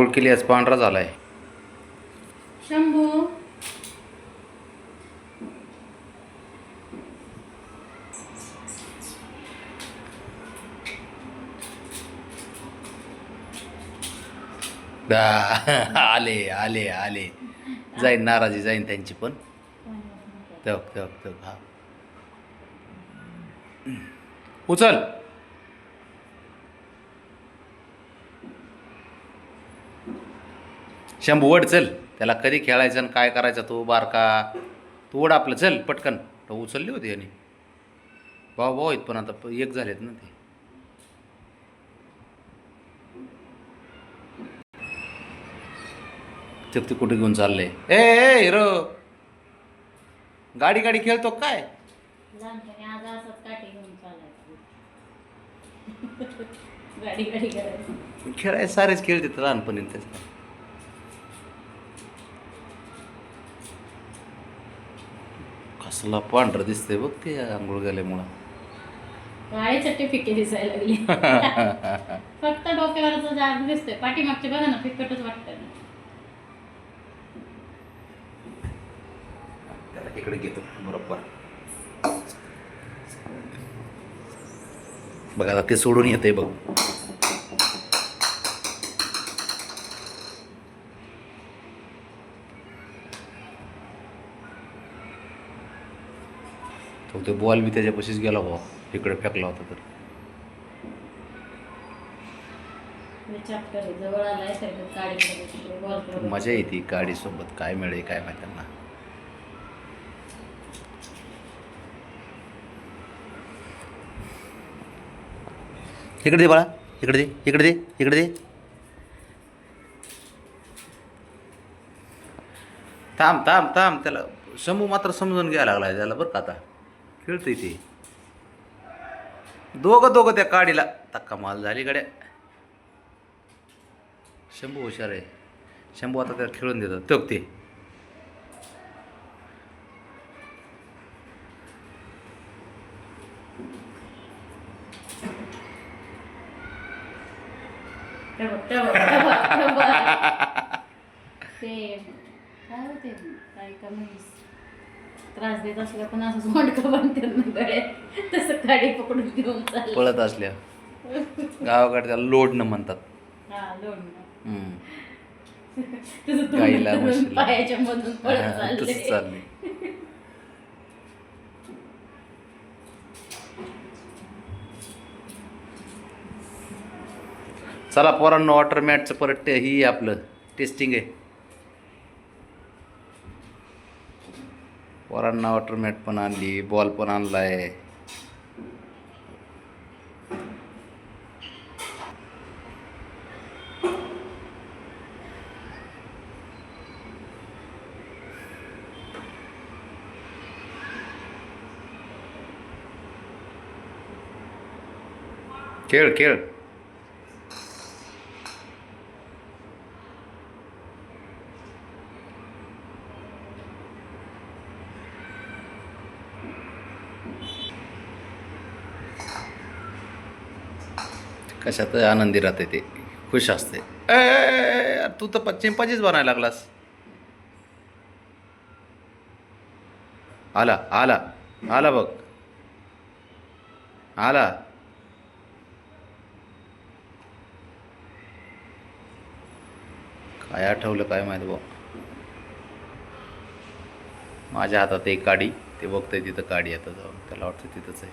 केली आज पांढरा झालाय. शंभू आले आले आले. जाईन नाराजी जाईन त्यांची पण. तेव्हा तेव्हा तेव्हा हा उचल. शंभू वड चल. त्याला कधी खेळायचं आणि काय करायचं तो बारका. तू वड आपलं चल पटकन. तो उचलली होती आणि भाऊ भाऊ आहेत पण आता एक झालेत ना ते. ते कुठे घेऊन चालले ए हिरो. गाडी गाडी खेळतो काय. लहानपणी आज असंच काठी घेऊन चालायचं. गाडी गाडी करायचं. खेळाय सारेच खेळतात लहानपणी त्याचं. कसला पांढरं दिसतंय बघ ते आंघोळ गेल्यामुळं. काळे चट्टे फिके दिसायला लागले. फक्त डोक्यावरचा जाग दिसतोय. पाठीमागचे बघा ना फिकटच वाटतं ना. त्याला इकडे घेतो बरोबर. बघा आता ते सोडून येते बघ. तो ते बॉल बी त्याच्यापाशीच गेला भाऊ. इकडे फेकला होता तर. चॅप्टर जवळ आलाय तर गाडी मजा येते गाडीसोबत. काय मिळेल काय माहिती त्यांना. इकडे दे बाळा. इकडे दे इकडे दे इकडे दे. थांब थांब थांब. त्याला शंभू मात्र समजून घ्यायला लागलाय त्याला बरं का आता. खेळतोय ते दोघं दोघं त्या काडीला. तक्का माल झाली गड्या. शंभू हुशार आहे. शंभू आता त्याला खेळून देतात तो ते. काय होते काय का म्हैस त्रास देत असल्या पण असं सोंडकं बांधतात ना गळ्यात. तसं गाडी पकडून घेऊन चाललं. पळत असल्या गावाकडे त्याला लोडणं म्हणतात. हा लोडणं. गाईला तसं म्हशीला. पायाच्या मधून पळत तसंच चालले. चाललंय. चला पोरांनो वॉटर मॅटचं परत ही आपलं टेस्टिंग आहे. पोरांना वॉटर मॅट पण आणली. बॉल पण आणलाय. खेळ खेळ. कशात आनंदी राहते ते. खुश असते. तू तर चिंपाचीच बनायला लागलास. आला आला आला बघ. आला. काय आठवलं काय माहिती भाऊ. माझ्या हातात एक काडी. ते बघतंय तिथं काडी आता जाऊन. त्याला वाटतं तिथंच आहे.